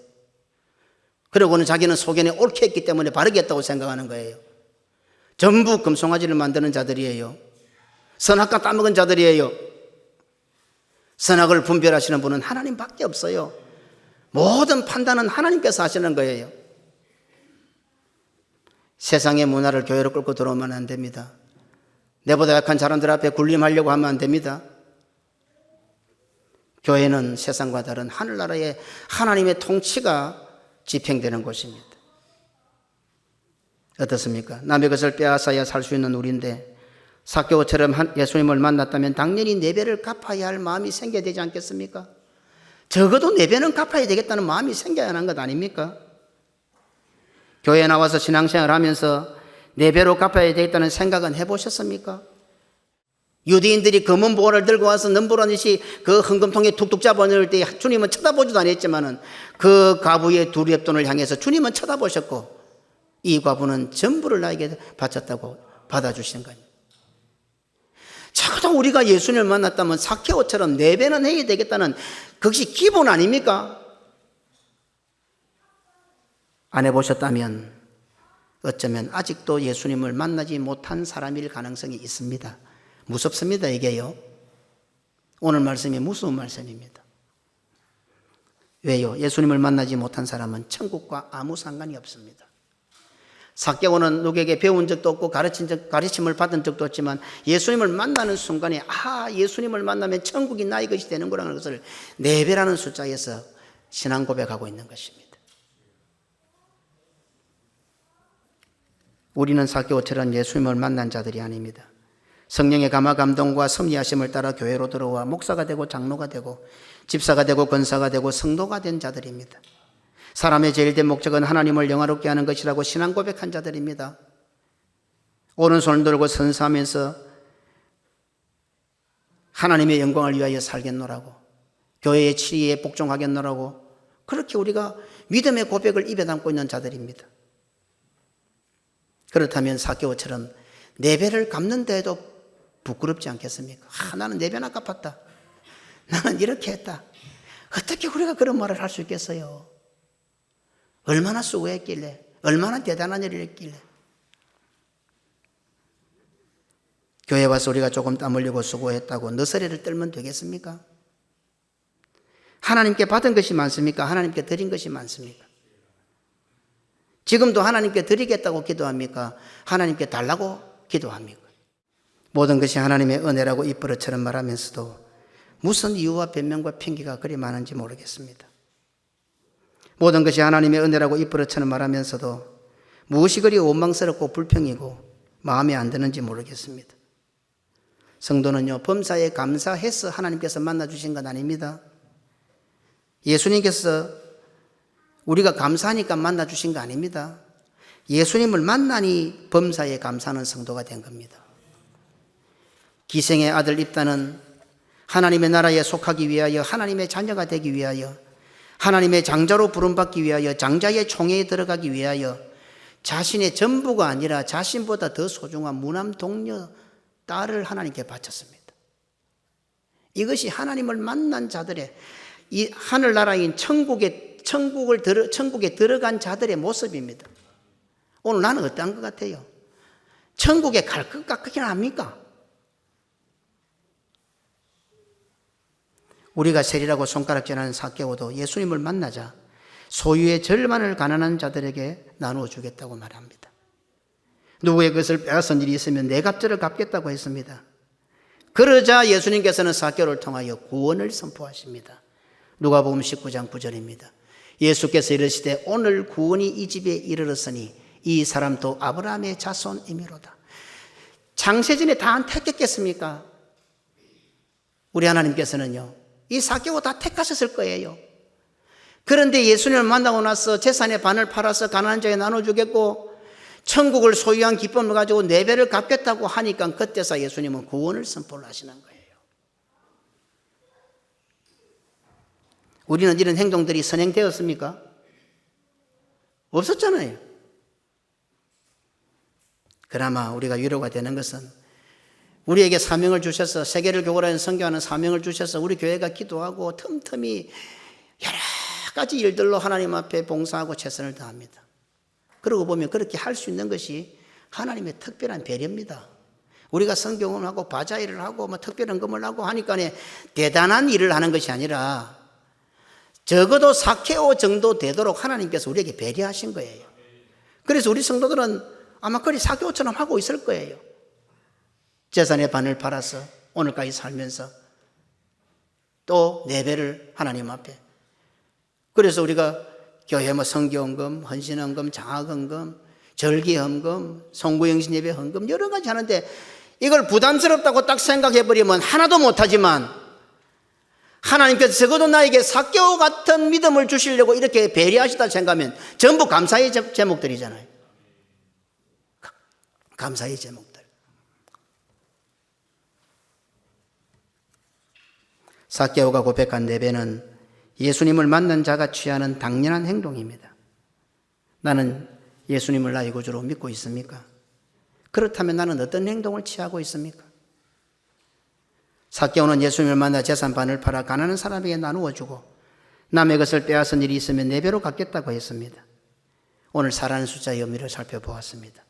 그러고는 자기는 소견에 옳게 했기 때문에 바르게 했다고 생각하는 거예요. 전부 금송아지를 만드는 자들이에요. 선악과 따먹은 자들이에요. 선악을 분별하시는 분은 하나님밖에 없어요. 모든 판단은 하나님께서 하시는 거예요. 세상의 문화를 교회로 끌고 들어오면 안 됩니다. 내보다 약한 사람들 앞에 군림하려고 하면 안 됩니다. 교회는 세상과 다른 하늘나라의 하나님의 통치가 집행되는 곳입니다. 어떻습니까? 남의 것을 빼앗아야 살 수 있는 우리인데 삭개오처럼 예수님을 만났다면 당연히 네 배를 갚아야 할 마음이 생겨야 되지 않겠습니까? 적어도 네 배는 갚아야 되겠다는 마음이 생겨야 하는 것 아닙니까? 교회에 나와서 신앙생활을 하면서 네 배로 갚아야 되겠다는 생각은 해보셨습니까? 유대인들이 검은 보화를 들고 와서 넘보라듯이 그 헌금통에 툭툭 잡아넣을 때 주님은 쳐다보지도 않았지만은 그 과부의 두 랩돈을 향해서 주님은 쳐다보셨고 이 과부는 전부를 나에게 바쳤다고 받아주신 거예요. 적어도 우리가 예수님을 만났다면 삭개오처럼 네 배는 해야 되겠다는 그것이 기본 아닙니까? 안 해보셨다면 어쩌면 아직도 예수님을 만나지 못한 사람일 가능성이 있습니다. 무섭습니다, 이게요. 오늘 말씀이 무서운 말씀입니다. 왜요? 예수님을 만나지 못한 사람은 천국과 아무 상관이 없습니다. 삭개오는 누구에게 배운 적도 없고 가르침을 받은 적도 없지만 예수님을 만나는 순간에 예수님을 만나면 천국이 나의 것이 되는구나라는 것을 4배라는 숫자에서 신앙 고백하고 있는 것입니다. 우리는 삭개오처럼 예수님을 만난 자들이 아닙니다. 성령의 감화 감동과 섭리하심을 따라 교회로 들어와 목사가 되고 장로가 되고 집사가 되고 권사가 되고 성도가 된 자들입니다. 사람의 제일 된 목적은 하나님을 영화롭게 하는 것이라고 신앙 고백한 자들입니다. 오른손을 들고 선사하면서 하나님의 영광을 위하여 살겠노라고, 교회의 치리에 복종하겠노라고, 그렇게 우리가 믿음의 고백을 입에 담고 있는 자들입니다. 그렇다면 삭개오처럼 4배를 갚는 데에도 부끄럽지 않겠습니까? 나는 4배나 갚았다. 나는 이렇게 했다. 어떻게 우리가 그런 말을 할 수 있겠어요? 얼마나 수고했길래, 얼마나 대단한 일을 했길래. 교회 와서 우리가 조금 땀 흘리고 수고했다고 너스레를 떨면 되겠습니까? 하나님께 받은 것이 많습니까? 하나님께 드린 것이 많습니까? 지금도 하나님께 드리겠다고 기도합니까? 하나님께 달라고 기도합니까? 모든 것이 하나님의 은혜라고 입버릇처럼 말하면서도 무슨 이유와 변명과 핑계가 그리 많은지 모르겠습니다. 모든 것이 하나님의 은혜라고 입버릇처럼 말하면서도 무엇이 그리 원망스럽고 불평이고 마음에 안 드는지 모르겠습니다. 성도는요, 범사에 감사해서 하나님께서 만나주신 건 아닙니다. 예수님께서 우리가 감사하니까 만나주신 거 아닙니다. 예수님을 만나니 범사에 감사하는 성도가 된 겁니다. 기생의 아들 입다는 하나님의 나라에 속하기 위하여, 하나님의 자녀가 되기 위하여, 하나님의 장자로 부름받기 위하여, 장자의 총회에 들어가기 위하여 자신의 전부가 아니라 자신보다 더 소중한 무남 동료 딸을 하나님께 바쳤습니다. 이것이 하나님을 만난 자들의, 이 하늘나라인 천국에 들어간 자들의 모습입니다. 오늘 나는 어떠한 것 같아요? 천국에 갈 것 같긴 합니까? 우리가 세리라고 손가락질하는 삭개오도 예수님을 만나자 소유의 절반을 가난한 자들에게 나누어 주겠다고 말합니다. 누구의 것을 빼앗은 일이 있으면 내 값절을 갚겠다고 했습니다. 그러자 예수님께서는 삭개오를 통하여 구원을 선포하십니다. 누가복음 19장 9절입니다. 예수께서 이르시되 오늘 구원이 이 집에 이르렀으니 이 사람도 아브라함의 자손이미로다. 창세전에 다 안 택했겠습니까? 우리 하나님께서는요, 이 삭개오 다 택하셨을 거예요. 그런데 예수님을 만나고 나서 재산의 반을 팔아서 가난한 자에 나눠주겠고 천국을 소유한 기쁨을 가지고 네 배를 갚겠다고 하니까 그때서 예수님은 구원을 선포를 하시는 거예요. 우리는 이런 행동들이 선행되었습니까? 없었잖아요. 그나마 우리가 위로가 되는 것은 우리에게 사명을 주셔서 세계를 교회라는 선교하는 사명을 주셔서 우리 교회가 기도하고 틈틈이 여러 가지 일들로 하나님 앞에 봉사하고 최선을 다합니다. 그러고 보면 그렇게 할 수 있는 것이 하나님의 특별한 배려입니다. 우리가 성경을 하고 바자일을 하고 특별한 금을 하고 하니까 대단한 일을 하는 것이 아니라 적어도 삭개오 정도 되도록 하나님께서 우리에게 배려하신 거예요. 그래서 우리 성도들은 아마 그리 삭개오처럼 하고 있을 거예요. 재산의 반을 팔아서 오늘까지 살면서 또 네 배를 하나님 앞에. 그래서 우리가 교회 성교헌금, 헌신헌금, 장학헌금, 절기헌금, 송구영신 예배 헌금 여러 가지 하는데 이걸 부담스럽다고 딱 생각해버리면 하나도 못하지만 하나님께서 적어도 나에게 삭개오 같은 믿음을 주시려고 이렇게 배려하시다 생각하면 전부 감사의 제목들이잖아요. 감사의 제목들. 삭개오가 고백한 네 배는 예수님을 만난 자가 취하는 당연한 행동입니다. 나는 예수님을 나의 구주로 믿고 있습니까? 그렇다면 나는 어떤 행동을 취하고 있습니까? 삭개오는 예수님을 만나 재산 반을 팔아 가난한 사람에게 나누어 주고 남의 것을 빼앗은 일이 있으면 네 배로 갚겠다고 했습니다. 오늘 사라는 숫자의 의미를 살펴보았습니다.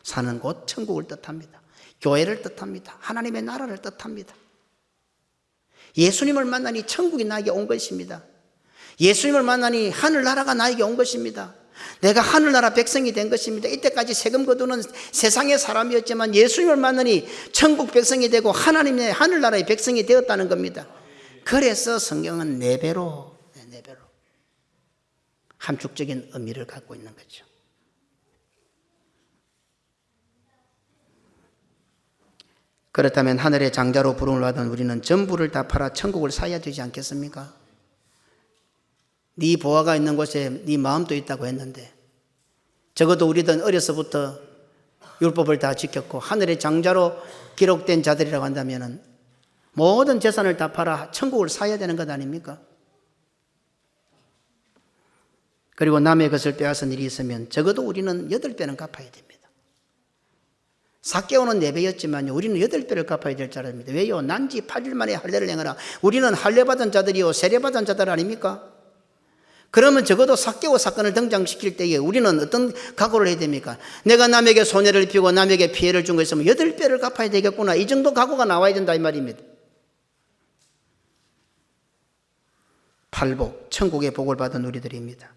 사는 곳 천국을 뜻합니다. 교회를 뜻합니다. 하나님의 나라를 뜻합니다. 예수님을 만나니 천국이 나에게 온 것입니다. 예수님을 만나니 하늘나라가 나에게 온 것입니다. 내가 하늘나라 백성이 된 것입니다. 이때까지 세금 거두는 세상의 사람이었지만 예수님을 만나니 천국 백성이 되고 하나님의 하늘나라의 백성이 되었다는 겁니다. 그래서 성경은 네 배로 함축적인 의미를 갖고 있는 거죠. 그렇다면 하늘의 장자로 부름을 받은 우리는 전부를 다 팔아 천국을 사야 되지 않겠습니까? 네 보화가 있는 곳에 네 마음도 있다고 했는데 적어도 우리는 어려서부터 율법을 다 지켰고 하늘의 장자로 기록된 자들이라고 한다면 모든 재산을 다 팔아 천국을 사야 되는 것 아닙니까? 그리고 남의 것을 빼앗은 일이 있으면 적어도 우리는 8배는 갚아야 됩니다. 삭개오는 4배였지만요, 우리는 8배를 갚아야 될 자랍니다. 왜요? 난지 8일 만에 할례를 행하라. 우리는 할례 받은 자들이요 세례 받은 자들 아닙니까? 그러면 적어도 삭개오 사건을 등장시킬 때에 우리는 어떤 각오를 해야 됩니까? 내가 남에게 손해를 피고 남에게 피해를 준 거 있으면 8배를 갚아야 되겠구나. 이 정도 각오가 나와야 된다 이 말입니다. 팔복, 천국의 복을 받은 우리들입니다.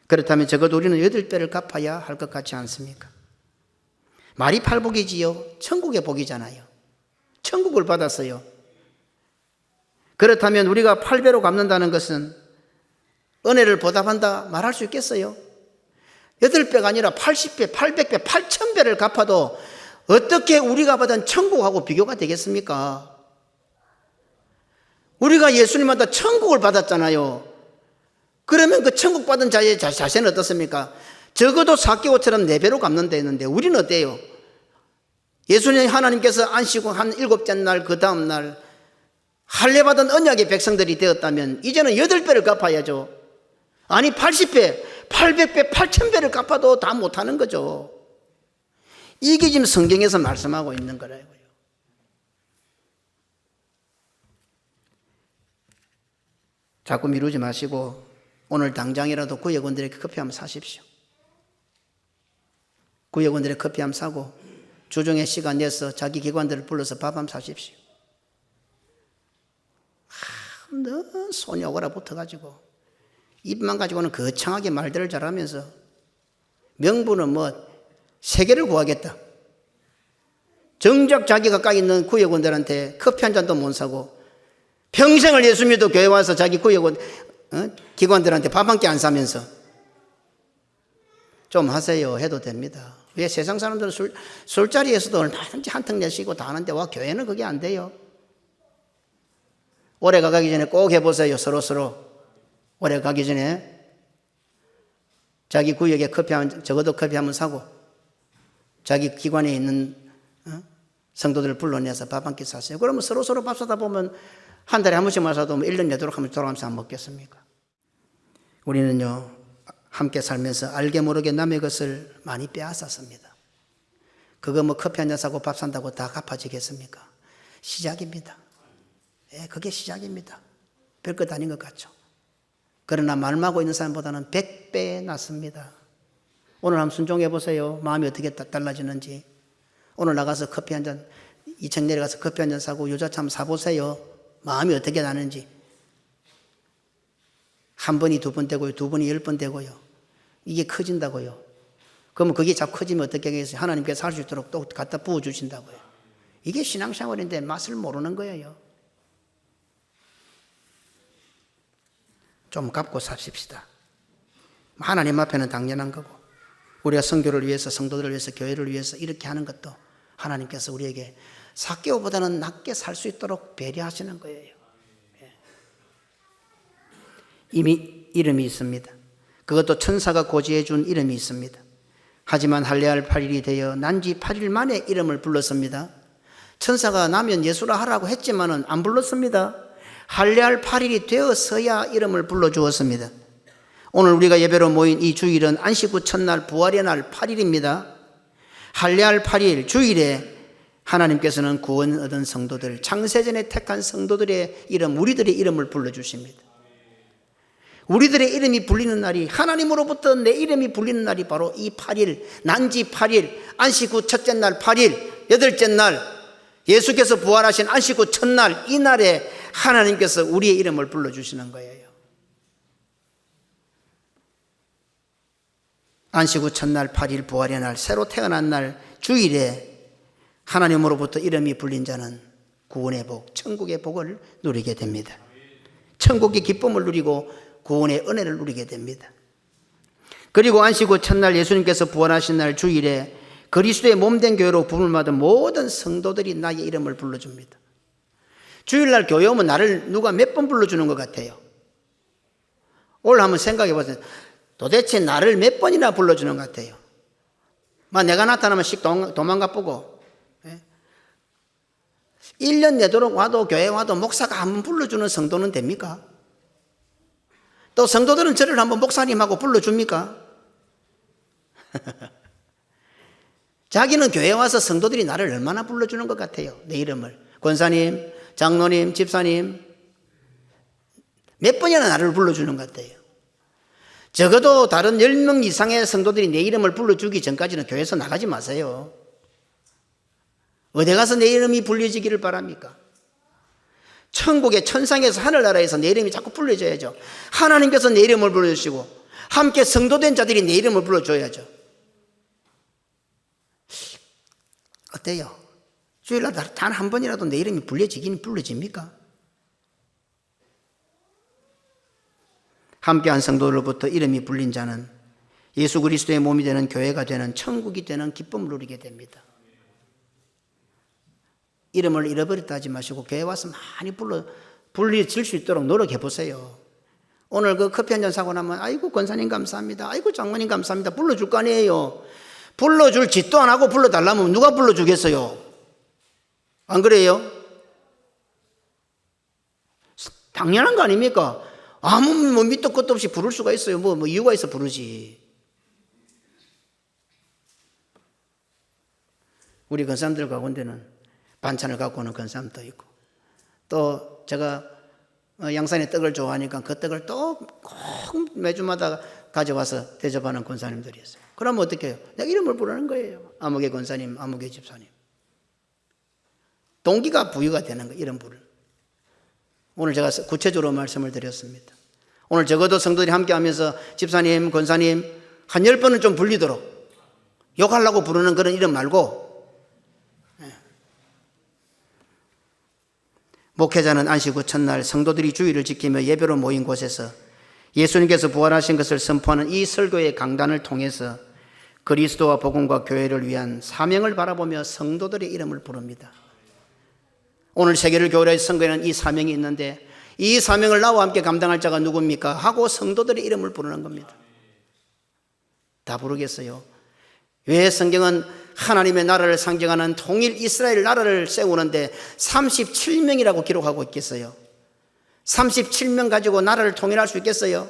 그렇다면 적어도 우리는 8배를 갚아야 할 것 같지 않습니까? 말이 팔복이지요. 천국의 복이잖아요. 천국을 받았어요. 그렇다면 우리가 8배로 갚는다는 것은 은혜를 보답한다 말할 수 있겠어요? 8배가 아니라 80배, 800배, 8000배를 갚아도 어떻게 우리가 받은 천국하고 비교가 되겠습니까? 우리가 예수님마다 천국을 받았잖아요. 그러면 그 천국 받은 자의 자세는 어떻습니까? 적어도 삭개오처럼 4배로 갚는다 했는데 우리는 어때요? 예수님 하나님께서 안식고 한 7째 날 그 다음 날 할례받은 언약의 백성들이 되었다면 이제는 8배를 갚아야죠. 아니 80배, 800배, 8000배를 갚아도 다 못하는 거죠. 이게 지금 성경에서 말씀하고 있는 거라고요. 자꾸 미루지 마시고 오늘 당장이라도 구역원들에게 커피 한번 사십시오. 구역원들의 커피 한번 사고 주중에 시간 내서 자기 기관들을 불러서 밥 한번 사십시오. 너 손이 오거라 붙어가지고 입만 가지고는 거창하게 말들을 잘하면서 명분은 세 개를 구하겠다. 정작 자기 가까이 있는 구역원들한테 커피 한 잔도 못 사고 평생을 예수 믿어 교회 와서 자기 구역원 기관들한테 밥 한 끼 안 사면서 좀 하세요 해도 됩니다. 왜 세상 사람들은 술자리에서도 얼마든지 한턱 내시고 다 하는데 와 교회는 그게 안 돼요. 올해 가기 전에 꼭 해보세요. 서로 올해 가기 전에 자기 구역에 적어도 커피 한 번 사고 자기 기관에 있는 성도들을 불러내서 밥 한 끼 사세요. 그러면 서로 밥 사다 보면 한 달에 한 번씩만 사도 1년 내도록 하면 돌아가면서 안 먹겠습니까? 우리는요 함께 살면서 알게 모르게 남의 것을 많이 빼앗았습니다. 그거 뭐 커피 한 잔 사고 밥 산다고 다 갚아지겠습니까? 시작입니다. 예, 그게 시작입니다. 별것 아닌 것 같죠. 그러나 말마고 있는 사람보다는 100배 낫습니다. 오늘 한번 순종해 보세요. 마음이 어떻게 달라지는지. 오늘 나가서 커피 한 잔, 2층 내려가서 커피 한 잔 사고 유자차 한번 사보세요. 마음이 어떻게 나는지. 한 번이 2번 되고요. 2번이 10번 되고요. 이게 커진다고요. 그러면 그게 자꾸 커지면 어떻게 하겠어요? 하나님께서 살 수 있도록 또 갖다 부어주신다고요. 이게 신앙생활인데 맛을 모르는 거예요. 좀 갚고 삽시다. 하나님 앞에는 당연한 거고 우리가 선교를 위해서 성도들을 위해서 교회를 위해서 이렇게 하는 것도 하나님께서 우리에게 삭개오보다는 낮게 살 수 있도록 배려하시는 거예요. 이미 이름이 있습니다. 그것도 천사가 고지해 준 이름이 있습니다. 하지만 할례할 8일이 되어 난지 8일 만에 이름을 불렀습니다. 천사가 나면 예수라 하라고 했지만은 안 불렀습니다. 할례할 8일이 되어서야 이름을 불러주었습니다. 오늘 우리가 예배로 모인 이 주일은 안식 후 첫날 부활의 날 8일입니다. 할례할 8일 주일에 하나님께서는 구원 얻은 성도들, 창세전에 택한 성도들의 이름, 우리들의 이름을 불러주십니다. 우리들의 이름이 불리는 날이, 하나님으로부터 내 이름이 불리는 날이 바로 이 8일, 난지 8일, 안식 후 첫째 날 8일, 여덟째 날 예수께서 부활하신 안식 후 첫날, 이 날에 하나님께서 우리의 이름을 불러주시는 거예요. 안식 후 첫날 8일 부활의 날, 새로 태어난 날 주일에 하나님으로부터 이름이 불린 자는 구원의 복, 천국의 복을 누리게 됩니다. 천국의 기쁨을 누리고 구원의 은혜를 누리게 됩니다. 그리고 안식 후 첫날 예수님께서 부활하신 날 주일에 그리스도의 몸된 교회로 부름을 받은 모든 성도들이 나의 이름을 불러줍니다. 주일날 교회 오면 나를 누가 몇 번 불러주는 것 같아요? 오늘 한번 생각해 보세요. 도대체 나를 몇 번이나 불러주는 것 같아요? 내가 나타나면 씩 도망가 보고 1년 내도록 와도 교회 와도 목사가 한 번 불러주는 성도는 됩니까? 또 성도들은 저를 한번 목사님하고 불러줍니까? 자기는 교회 와서 성도들이 나를 얼마나 불러주는 것 같아요? 내 이름을. 권사님, 장로님, 집사님 몇 번이나 나를 불러주는 것 같아요. 적어도 다른 10명 이상의 성도들이 내 이름을 불러주기 전까지는 교회에서 나가지 마세요. 어디 가서 내 이름이 불려지기를 바랍니까? 천국의 천상에서 하늘나라에서 내 이름이 자꾸 불려져야죠. 하나님께서 내 이름을 불러주시고 함께 성도된 자들이 내 이름을 불러줘야죠. 어때요? 주일날 단 한 번이라도 내 이름이 불려지긴 불려집니까? 함께한 성도로부터 이름이 불린 자는 예수 그리스도의 몸이 되는 교회가 되는 천국이 되는 기쁨을 누리게 됩니다. 이름을 잃어버렸다 하지 마시고 교회 와서 많이 불려질 수 있도록 노력해 보세요. 오늘 그 커피 한 잔 사고 나면 아이고 권사님 감사합니다. 아이고 장모님 감사합니다. 불러줄 거 아니에요. 불러줄 짓도 안 하고 불러달라면 누가 불러주겠어요? 안 그래요? 당연한 거 아닙니까? 아무 밑도 끝도 없이 부를 수가 있어요. 뭐 이유가 있어 부르지. 우리 권사님들 가운데는 반찬을 갖고 오는 권사님도 있고 또 제가 양산의 떡을 좋아하니까 그 떡을 또 꼭 매주마다 가져와서 대접하는 권사님들이 있어요. 그러면 어떻게 해요? 내가 이름을 부르는 거예요. 아무개 권사님, 아무개 집사님. 동기가 부여가 되는 거예요. 이름 부를. 오늘 제가 구체적으로 말씀을 드렸습니다. 오늘 적어도 성도들이 함께 하면서 집사님, 권사님 한 10번은 좀 불리도록 욕하려고 부르는 그런 이름 말고, 목회자는 안식 후 첫날 성도들이 주의를 지키며 예배로 모인 곳에서 예수님께서 부활하신 것을 선포하는 이 설교의 강단을 통해서 그리스도와 복음과 교회를 위한 사명을 바라보며 성도들의 이름을 부릅니다. 오늘 세계를 교회의 선거에는 이 사명이 있는데 이 사명을 나와 함께 감당할 자가 누굽니까? 하고 성도들의 이름을 부르는 겁니다. 다 부르겠어요? 왜 성경은 하나님의 나라를 상징하는 통일 이스라엘 나라를 세우는데 37명이라고 기록하고 있겠어요? 37명 가지고 나라를 통일할 수 있겠어요?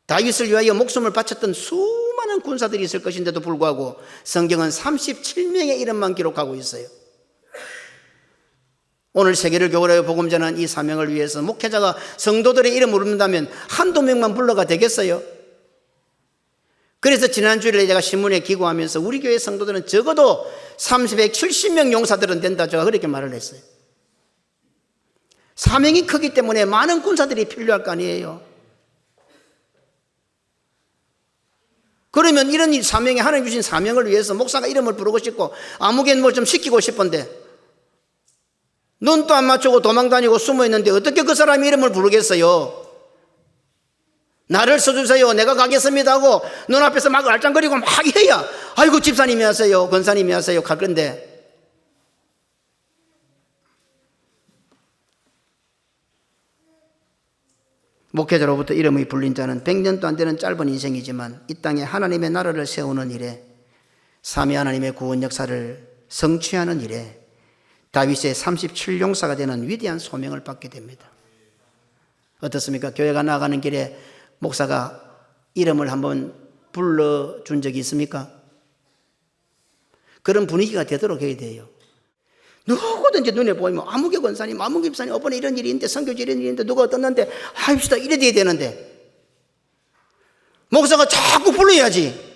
다윗을 위하여 목숨을 바쳤던 수많은 군사들이 있을 것인데도 불구하고 성경은 37명의 이름만 기록하고 있어요. 오늘 세계를 교회로 복음전하는 이 사명을 위해서 목회자가 성도들의 이름을 부른다면 한두 명만 불러가 되겠어요? 그래서 지난주에 제가 신문에 기고하면서 우리 교회 성도들은 적어도 370명 용사들은 된다, 제가 그렇게 말을 했어요. 사명이 크기 때문에 많은 군사들이 필요할 거 아니에요. 그러면 이런 사명에 하나님 주신 사명을 위해서 목사가 이름을 부르고 싶고 아무개 뭘 좀 시키고 싶은데 눈도 안 맞추고 도망다니고 숨어있는데 어떻게 그 사람 이름을 부르겠어요? 나를 써주세요, 내가 가겠습니다 하고 눈앞에서 막 알짱거리고 막 해야 아이고 집사님이 하세요, 권사님이 하세요 갈 건데, 목회자로부터 이름이 불린 자는 100년도 안 되는 짧은 인생이지만 이 땅에 하나님의 나라를 세우는 일에, 삼위 하나님의 구원 역사를 성취하는 일에 다윗의 37용사가 되는 위대한 소명을 받게 됩니다. 어떻습니까? 교회가 나아가는 길에 목사가 이름을 한번 불러준 적이 있습니까? 그런 분위기가 되도록 해야 돼요. 누구든지 눈에 보이면 아무개 권사님, 아무개 집사님, 이번에 이런 일이 있는데, 선교지 이런 일이 있는데 누가 어떻는데 합시다 이래 돼야 되는데 목사가 자꾸 불러야지.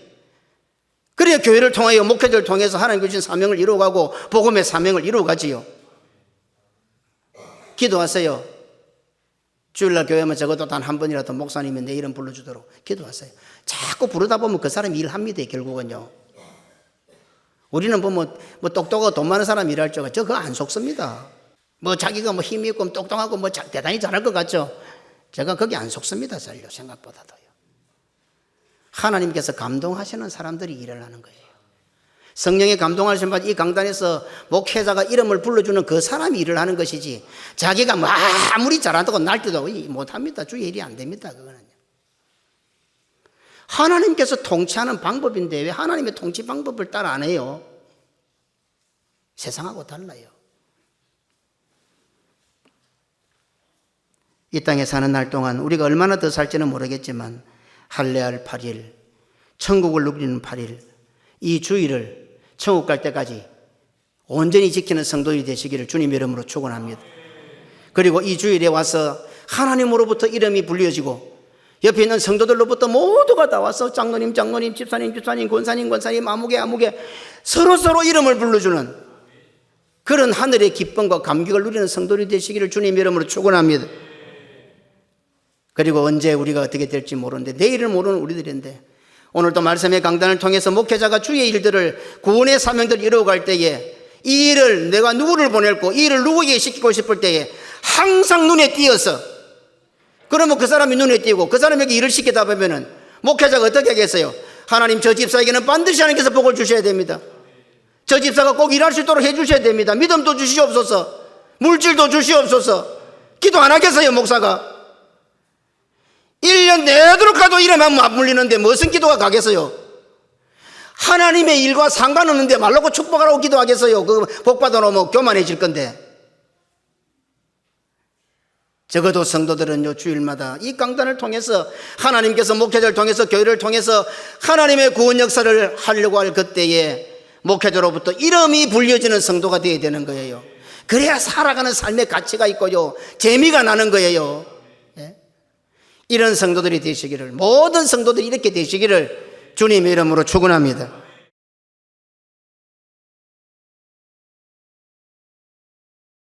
그래야 교회를 통하여 목회자를 통해서 하나님 주신 사명을 이루어가고 복음의 사명을 이루어가지요. 기도하세요. 주일날 교회만 적어도 단 한 번이라도 목사님이 내 이름 불러주도록 기도하세요. 자꾸 부르다 보면 그 사람이 일합니다. 결국은요. 우리는 뭐 똑똑하고 돈 많은 사람 일할 줄 저 그거 안 속습니다. 뭐 자기가 뭐 힘이 있고 똑똑하고 뭐 대단히 잘할 것 같죠. 제가 거기 안 속습니다. 전혀 생각보다도요. 하나님께서 감동하시는 사람들이 일을 하는 거예요. 성령의 감동하시는 바 이 강단에서 목회자가 이름을 불러주는 그 사람이 일을 하는 것이지 자기가 뭐 아무리 잘한다고 날뛰도 못합니다. 주의 일이 안 됩니다. 그거는요. 하나님께서 통치하는 방법인데 왜 하나님의 통치 방법을 따라 안 해요? 세상하고 달라요. 이 땅에 사는 날 동안 우리가 얼마나 더 살지는 모르겠지만 할례할 8일, 천국을 누리는 8일, 이 주일을 천국 갈 때까지 온전히 지키는 성도들이 되시기를 주님 이름으로 축원합니다. 그리고 이 주일에 와서 하나님으로부터 이름이 불려지고 옆에 있는 성도들로부터 모두가 다 와서 장로님, 집사님, 권사님, 아무개 서로 이름을 불러주는 그런 하늘의 기쁨과 감격을 누리는 성도들이 되시기를 주님 이름으로 축원합니다. 그리고 언제 우리가 어떻게 될지 모르는데, 내일을 모르는 우리들인데 오늘도 말씀의 강단을 통해서 목회자가 주의 일들을, 구원의 사명들을 이루어갈 때에 이 일을 내가 누구를 보낼고 이 일을 누구에게 시키고 싶을 때에 항상 눈에 띄어서, 그러면 그 사람이 눈에 띄고 그 사람에게 일을 시키다 보면은 목회자가 어떻게 하겠어요? 하나님, 저 집사에게는 반드시 하나님께서 복을 주셔야 됩니다. 저 집사가 꼭 일할 수 있도록 해주셔야 됩니다. 믿음도 주시옵소서, 물질도 주시옵소서. 기도 안 하겠어요? 목사가 1년 내도록 가도 이러면 안 물리는데 무슨 기도가 가겠어요? 하나님의 일과 상관없는데 말로고 축복하라고 기도하겠어요? 그 복 받아놓으면 교만해질 건데. 적어도 성도들은요, 주일마다 이 강단을 통해서 하나님께서 목회자를 통해서 교회를 통해서 하나님의 구원 역사를 하려고 할 그때에 목회자로부터 이름이 불려지는 성도가 되어야 되는 거예요. 그래야 살아가는 삶의 가치가 있고요, 재미가 나는 거예요. 이런 성도들이 되시기를, 모든 성도들이 이렇게 되시기를 주님의 이름으로 축원합니다.